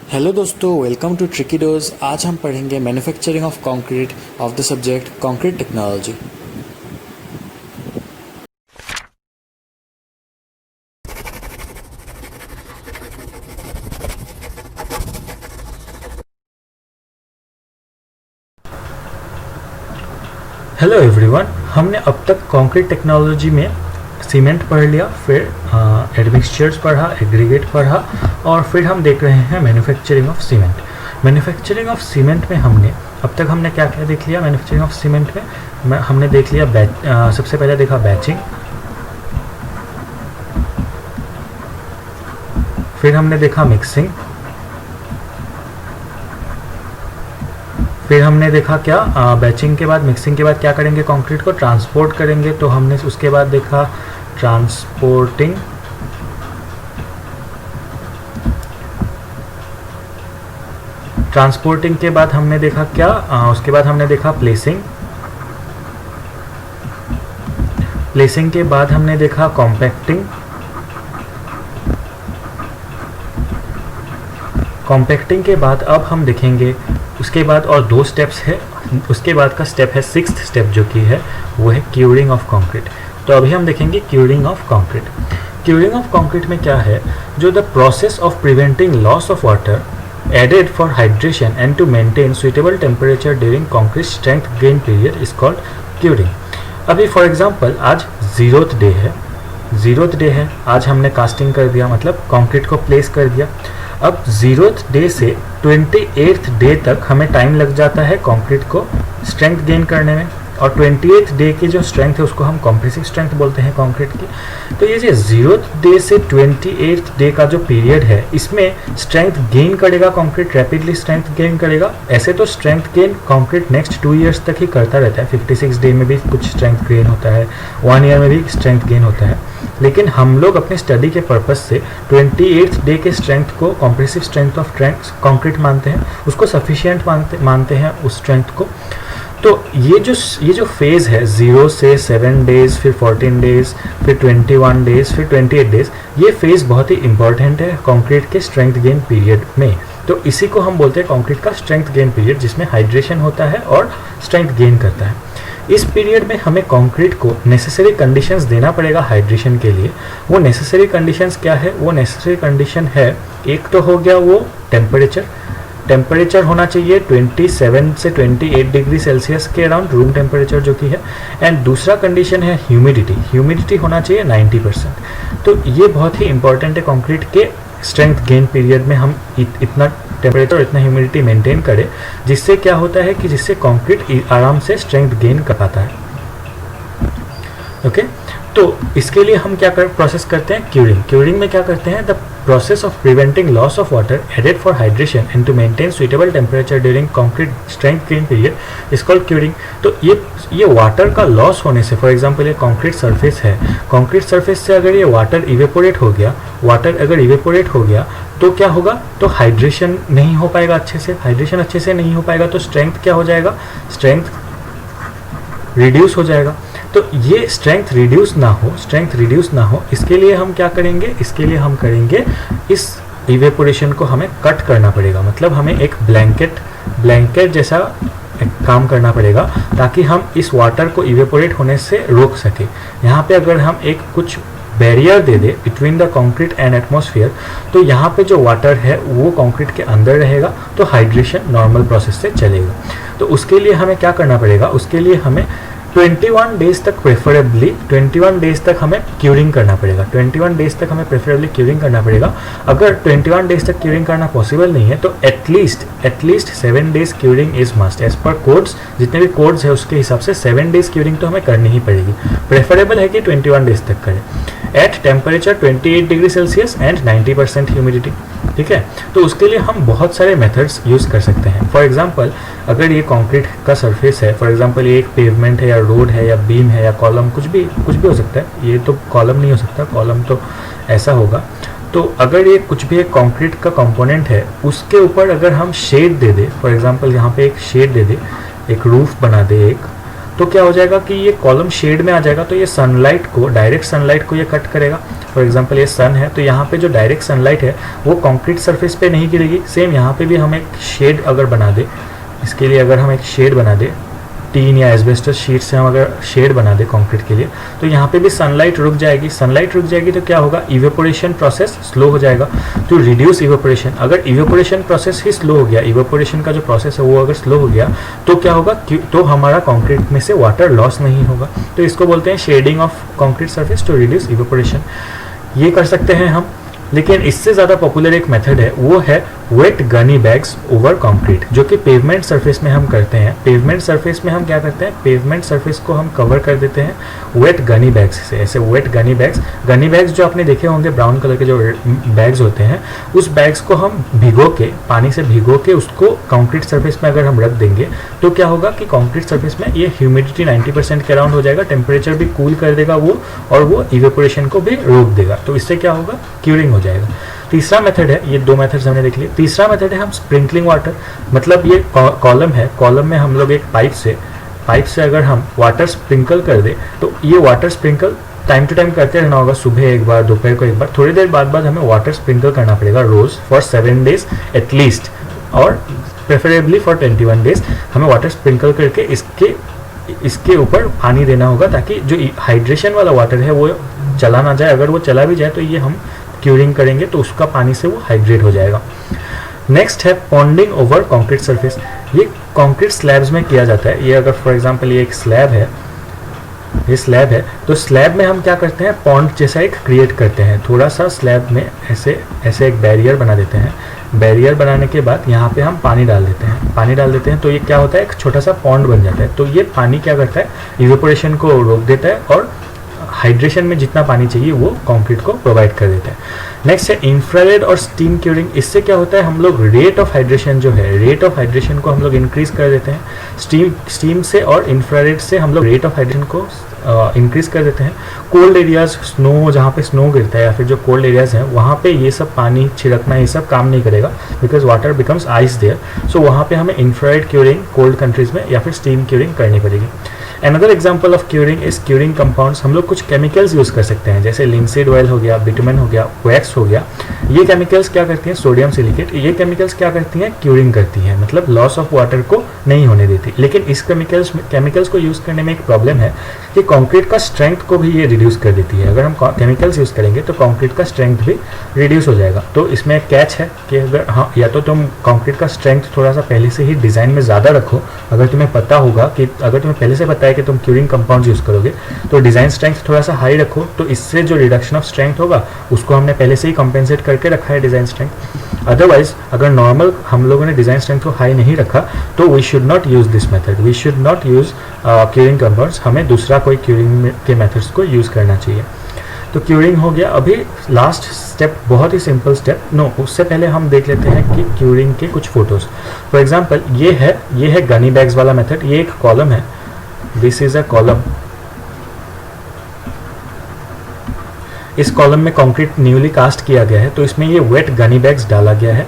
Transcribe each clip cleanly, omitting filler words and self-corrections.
Hello दोस्तों, welcome to tricky dose. आज हम पढ़ेंगे manufacturing of concrete of the subject concrete technology. Hello everyone, हमने अब तक कंक्रीट टेक्नोलॉजी में सीमेंट पढ़ लिया, फिर एडमिक्सचर्स पढ़ा, एग्रीगेट पढ़ा और फिर हम देख रहे हैं manufacturing of cement. Manufacturing of cement में अब तक हमने क्या क्या देख लिया। मैन्युफैक्चरिंग ऑफ सीमेंट में हमने देख लिया सबसे पहले देखा बैचिंग, फिर हमने देखा मिक्सिंग, फिर हमने देखा क्या बैचिंग के बाद मिक्सिंग के बाद क्या करेंगे, कंक्रीट को ट्रांसपोर्ट करेंगे, तो हमने उसके बाद देखा ट्रांसपोर्टिंग, ट्रांसपोर्टिंग के बाद हमने देखा क्या उसके बाद हमने देखा प्लेसिंग, प्लेसिंग के बाद हमने देखा कॉम्पैक्टिंग, कॉम्पैक्टिंग के बाद अब हम देखेंगे उसके बाद और दो स्टेप्स है। उसके बाद का स्टेप है सिक्स्थ स्टेप, जो कि है वो है क्यूरिंग ऑफ कंक्रीट। तो अभी हम देखेंगे curing of concrete. Curing of concrete में क्या है, जो the process of preventing loss of water added for hydration and to maintain suitable temperature during concrete strength gain period is called curing. अभी for example आज zeroth day है, आज हमने casting कर दिया, मतलब कंक्रीट को प्लेस कर दिया। अब 0th डे से 28th डे तक हमें टाइम लग जाता है कंक्रीट को स्ट्रेंथ गेन करने में, और 28th डे की जो स्ट्रेंथ है उसको हम कॉम्प्रेसिव स्ट्रेंथ बोलते हैं कंक्रीट की। तो ये जो 0th डे से 28th डे का जो पीरियड है, इसमें स्ट्रेंथ गेन करेगा कंक्रीट, रैपिडली स्ट्रेंथ गेन करेगा। ऐसे तो strength gain concrete next 2 years तक ही करता रहता है, 56 डे में भी कुछ स्ट्रेंथ गेन होता है, 1 ईयर में भी स्ट्रेंथ गेन होता है। लेकिन हम लोग अपने स्टडी के पर्पस से 28th डे के स्ट्रेंथ को कॉम्प्रेसिव स्ट्रेंथ ऑफ कंक्रीट मानते हैं, उसको सफिशिएंट मानते हैं उस स्ट्रेंथ को। तो ये जो फेज़ है 0 से 7 डेज़, फिर 14 डेज़, फिर 21 डेज़, फिर 28 डेज़, ये फेज़ बहुत ही इंपॉर्टेंट है कंक्रीट के स्ट्रेंथ गेन पीरियड में। तो इसी को हम बोलते हैं कंक्रीट का स्ट्रेंथ गेन पीरियड, जिसमें हाइड्रेशन होता है और स्ट्रेंथ गेन करता है। इस पीरियड में हमें कंक्रीट को नेसेसरी कंडीशंस देना पड़ेगा हाइड्रेशन के लिए। वो नेसेसरी कंडीशंस क्या है, वो नेसेसरी कंडीशन है, एक तो हो गया वो टेम्परेचर होना चाहिए 27 से 28 डिग्री सेल्सियस के अराउंड, रूम टेम्परेचर जो कि है। एंड दूसरा कंडीशन है ह्यूमिडिटी होना चाहिए 90%। तो ये बहुत ही इंपॉर्टेंट है कंक्रीट के स्ट्रेंथ गेन पीरियड में हम इतना टेम्परेचर, इतना ह्यूमिडिटी मेंटेन करें, जिससे क्या होता है कि जिससे कंक्रीट आराम से स्ट्रेंथ गेन कर पाता है। ओके, तो इसके लिए हम क्या प्रोसेस करते हैं, क्यूरिंग में क्या करते हैं, the process of preventing loss of water added for hydration and to maintain suitable temperature during concrete strength gain period is called curing. तो ये वाटर का लॉस होने से, फॉर एग्जांपल ये कंक्रीट सरफेस है, कंक्रीट सरफेस से अगर ये वाटर इवेपोरेट हो गया, तो क्या होगा, तो हाइड्रेशन नहीं हो पाएगा अच्छे से, हाइड्रेशन अच्छे से नहीं हो पाएगा तो स्ट्रेंथ क्या हो जाएगा, स्ट्रेंथ रिड्यूस हो जाएगा। तो ये स्ट्रेंथ रिड्यूस ना हो, इसके लिए हम क्या करेंगे, इसके लिए हम करेंगे इस इवेपोरेशन को हमें कट करना पड़ेगा, मतलब हमें एक ब्लैंकेट जैसा एक काम करना पड़ेगा, ताकि हम इस वाटर को इवेपोरेट होने से रोक सके। यहाँ पे अगर हम एक कुछ barrier they they between the concrete and atmosphere, तो यहाँ पे जो वाटर है वो कंक्रीट के अंदर रहेगा, तो हाइड्रेशन नॉर्मल प्रोसेस से चलेगा। तो उसके लिए हमें क्या करना पड़ेगा, उसके लिए हमें 21 डेज तक प्रेफरेबली 21 डेज तक हमें क्यूरिंग करना पड़ेगा। 21 डेज तक हमें प्रेफरेबली क्यूरिंग करना पड़ेगा। अगर 21 डेज तक क्यूरिंग करना पॉसिबल नहीं है तो at least 7 days curing is must. As per codes, जितने भी कोड्स है उसके हिसाब से 7 डेज क्यूरिंग तो हमें करनी ही पड़ेगी। प्रेफरेबल है कि 21 डेज तक करें at temperature 28 degree Celsius and 90% humidity. ठीक है, तो उसके लिए हम बहुत सारे मेथड्स यूज़ कर सकते हैं। फॉर एग्जांपल, अगर ये कंक्रीट का सरफेस है, फॉर एग्जांपल ये एक पेवमेंट है या रोड है या बीम है या कॉलम, कुछ भी हो सकता है। ये तो कॉलम नहीं हो सकता, कॉलम तो ऐसा होगा। तो अगर ये कुछ भी एक कंक्रीट का कंपोनेंट है, उसके ऊपर अगर हम शेड दे दे, फॉर एग्जांपल यहाँ पे एक शेड दे दे, एक रूफ बना दे एक, तो क्या हो जाएगा कि ये कॉलम शेड में आ जाएगा, तो ये सनलाइट को, डायरेक्ट सनलाइट को ये कट करेगा। फॉर एग्जांपल ये सन है, तो यहाँ पे जो डायरेक्ट सनलाइट है वो कंक्रीट सरफेस पे नहीं गिरेगी। सेम यहाँ पे भी हम एक शेड अगर बना दे, इसके लिए अगर हम एक शेड बना दे, टीन या एस्बेस्टस शीट से हम अगर शेड बना दे कंक्रीट के लिए, तो यहाँ पे भी सनलाइट रुक जाएगी। सनलाइट रुक जाएगी तो क्या होगा, इवेपोरेशन प्रोसेस स्लो हो जाएगा। तो रिड्यूस इवेपोरेशन, अगर इवेपोरेशन प्रोसेस ही स्लो हो गया, इवेपोरेशन का जो प्रोसेस है वो अगर स्लो हो गया तो क्या होगा, तो हमारा कंक्रीट में से वाटर लॉस नहीं होगा। तो इसको बोलते हैं shading of concrete surface to reduce evaporation. ये कर सकते हैं हम। लेकिन इससे ज़्यादा पॉपुलर एक मेथड है, वो है wet gunny bags over concrete, जो कि पेवमेंट सरफेस में हम करते हैं। पेवमेंट सरफेस में हम क्या करते हैं, पेवमेंट सरफेस को हम कवर कर देते हैं वेट गनी बैग्स से। ऐसे वेट गनी बैग्स जो आपने देखे होंगे, ब्राउन कलर के जो बैग्स होते हैं, उस बैग्स को हम भिगो के, पानी से भिगो के उसको कंक्रीट सरफेस में अगर हम रख देंगे तो क्या होगा कि कंक्रीट सरफेस में ये ह्यूमिडिटी 90% के अराउंड हो जाएगा, टेम्परेचर भी कूल कर देगा वो, और वो इवेपोरेशन को भी रोक देगा। तो इससे क्या होगा, क्यूरिंग हो जाएगा। तीसरा मेथड है, ये दो मेथड्स हमने देख लिए। तीसरा मेथड है हम स्प्रिंकलिंग वाटर, मतलब ये कॉलम है, कॉलम में हम लोग एक पाइप से अगर हम वाटर स्प्रिंकल कर दे, तो ये water sprinkle time to time करते रहना होगा, सुबह एक बार, दोपहर को एक बार, थोड़ी देर बाद हमें वाटर स्प्रिंकल करना पड़ेगा रोज फॉर 7 days एटलीस्ट, और प्रेफरेबली फॉर 21 days हमें वाटर स्प्रिंकल करके इसके ऊपर पानी देना होगा, ताकि जो हाइड्रेशन वाला वाटर है वो चला ना जाए। अगर वो चला भी जाए तो ये हम क्यूरिंग करेंगे तो उसका पानी से वो हाइड्रेट हो जाएगा। नेक्स्ट है पॉन्डिंग ओवर कंक्रीट सरफेस। ये कंक्रीट स्लैब्स में किया जाता है। ये अगर फॉर एग्जांपल ये एक स्लैब है, तो स्लैब में हम क्या करते हैं, पॉन्ड जैसा एक क्रिएट करते हैं। थोड़ा सा स्लैब में ऐसे एक बैरियर बना देते हैं। बैरियर बनाने के बाद यहाँ पे हम पानी डाल देते हैं, तो ये क्या होता है, एक छोटा सा पॉन्ड बन जाता है। तो ये पानी क्या करता है, इवेपोरेशन को रोक देता है और हाइड्रेशन में जितना पानी चाहिए वो कंक्रीट को प्रोवाइड कर देता है। नेक्स्ट है इंफ्रारेड और स्टीम क्यूरिंग। इससे क्या होता है, हम लोग रेट ऑफ हाइड्रेशन को हम लोग इंक्रीज कर देते हैं। स्टीम से और इंफ्रारेड से हम लोग रेट ऑफ हाइड्रेशन को इंक्रीज कर देते हैं। कोल्ड एरियाज, स्नो, जहाँ पे स्नो गिरता है या फिर जो कोल्ड एरियाज हैं, वहाँ पे ये सब पानी छिड़कना ये सब काम नहीं करेगा, because water becomes ice there. So वहाँ पे हमें इंफ्रारेड क्यूरिंग कोल्ड कंट्रीज में या फिर स्टीम क्यूरिंग करनी पड़ेगी। Another example of curing is curing compounds. हम लोग कुछ केमिकल्स यूज कर सकते हैं, जैसे लिंसीड ऑयल हो गया, बिटुमेन हो गया, वैक्स हो गया। ये केमिकल्स क्या करती हैं, सोडियम सिलिकेट, ये केमिकल्स क्या करती हैं, क्यूरिंग करती हैं, मतलब लॉस ऑफ वाटर को नहीं होने देती। लेकिन इस केमिकल्स को यूज करने में एक प्रॉब्लम है कि कंक्रीट का स्ट्रेंथ को भी ये रिड्यूस कर देती है। अगर हम केमिकल्स यूज करेंगे तो कंक्रीट का स्ट्रेंथ भी रिड्यूस हो जाएगा। तो इसमें एक कैच है कि अगर हाँ, या तो तुम कंक्रीट का स्ट्रेंथ थोड़ा सा पहले से ही डिजाइन में ज़्यादा रखो। अगर तुम्हें पता होगा कि, अगर तुम्हें पहले से पता है कि तुम क्यूरिंग कंपाउंड यूज करोगे, तो डिजाइन स्ट्रेंथ थोड़ा सा हाई रखो। तो इससे जो रिडक्शन ऑफ स्ट्रेंथ होगा उसको हमने पहले से ही कंपेंसेट करके रखा है डिजाइन स्ट्रेंथ। अदरवाइज अगर नॉर्मल हम लोगों ने डिजाइन स्ट्रेंथ को हाई नहीं रखा तो we should not use this method, we should not use curing compounds. हमें दूसरा कोई क्यूरिंग के मेथड्स को यूज करना चाहिए। तो क्यूरिंग हो गया। अभी लास्ट स्टेप, बहुत ही सिंपल स्टेप, उससे पहले हम देख लेते हैं कि क्यूरिंग के कुछ फोटोज। फॉर एग्जांपल ये है गनी बैग्स वाला मेथड। ये एक कॉलम है, दिस इज अ कॉलम। इस कॉलम में कंक्रीट न्यूली कास्ट किया गया है, तो इसमें ये वेट गनी बैग्स डाला गया है,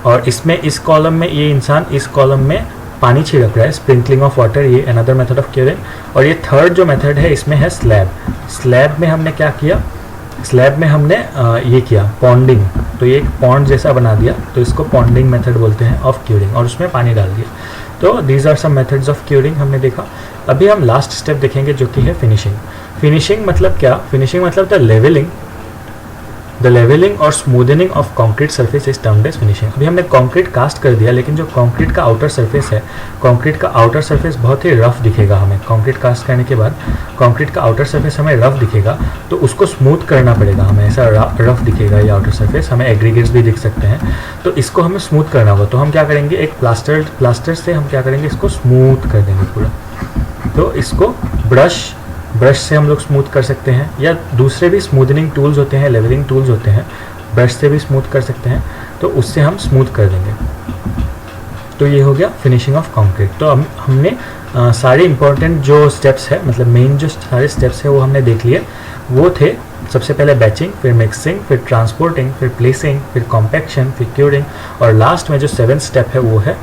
और इसमें इस कॉलम में ये इंसान इस कॉलम में पानी छिड़क रहा है, स्प्रिंकलिंग ऑफ वाटर, ये अनदर मेथड ऑफ क्यूरिंग। और ये थर्ड जो मेथड है इसमें है स्लैब में हमने क्या किया, स्लैब में हमने ये किया पॉन्डिंग। तो ये एक पॉन्ड जैसा बना दिया, तो इसको पॉन्डिंग मेथड बोलते हैं ऑफ क्यूरिंग, और उसमें पानी डाल दिया। तो these are some methods of curing हमने देखा। अभी हम लास्ट स्टेप देखेंगे जो कि है फिनिशिंग। फिनिशिंग मतलब क्या, फिनिशिंग मतलब द लेवलिंग और smoothening of concrete surface is termed as finishing. अभी हमने कंक्रीट कास्ट कर दिया, लेकिन जो कंक्रीट का आउटर सरफेस है, कंक्रीट का आउटर सरफेस बहुत ही रफ दिखेगा हमें। कंक्रीट कास्ट करने के बाद कंक्रीट का आउटर सरफेस हमें रफ दिखेगा, तो उसको स्मूथ करना पड़ेगा हमें। ऐसा रफ दिखेगा ये आउटर सरफेस, हमें एग्रीगेट्स भी दिख सकते हैं, तो इसको हमें स्मूथ करना होगा। तो हम क्या करेंगे, एक प्लास्टर से हम क्या करेंगे, इसको स्मूथ कर देंगे पूरा। तो इसको ब्रश से हम लोग स्मूथ कर सकते हैं, या दूसरे भी स्मूदनिंग टूल्स होते हैं, लेवलिंग टूल्स होते हैं, ब्रश से भी स्मूथ कर सकते हैं, तो उससे हम स्मूथ कर देंगे। तो ये हो गया फिनिशिंग ऑफ कंक्रीट। तो हमने सारे इंपॉर्टेंट जो स्टेप्स है, मतलब मेन जो सारे स्टेप्स है वो हमने देख लिए। वो थे सबसे पहले बैचिंग, फिर मिक्सिंग, फिर ट्रांसपोर्टिंग, फिर प्लेसिंग, फिर कॉम्पैक्शन, फिर क्यूरिंग, और लास्ट में जो 7th स्टेप है वो है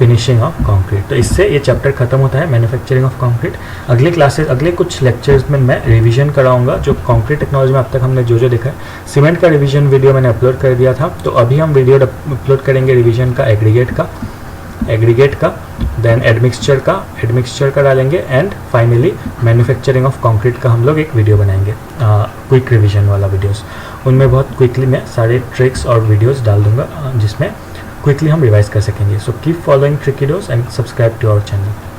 फिनिशिंग ऑफ कंक्रीट। तो इससे ये चैप्टर खत्म होता है मैन्युफैक्चरिंग ऑफ कंक्रीट। अगले क्लासेस, अगले कुछ लेक्चर्स में मैं रिवीजन कराऊंगा जो कंक्रीट टेक्नोलॉजी में अब तक हमने जो देखा है। सीमेंट का रिवीजन वीडियो मैंने अपलोड कर दिया था, तो अभी हम वीडियो अपलोड करेंगे रिवीजन का एग्रीगेट का, देन एडमिक्सचर का डालेंगे, and finally manufacturing of concrete का हम लोग एक वीडियो बनाएंगे, क्विक रिवीजन वाला वीडियोस। उनमें बहुत क्विकली मैं सारे ट्रिक्स और वीडियोस डाल दूंगा जिसमें क्विकली हम रिवाइज कर सकेंगे। So keep following Trickydose and subscribe to our channel.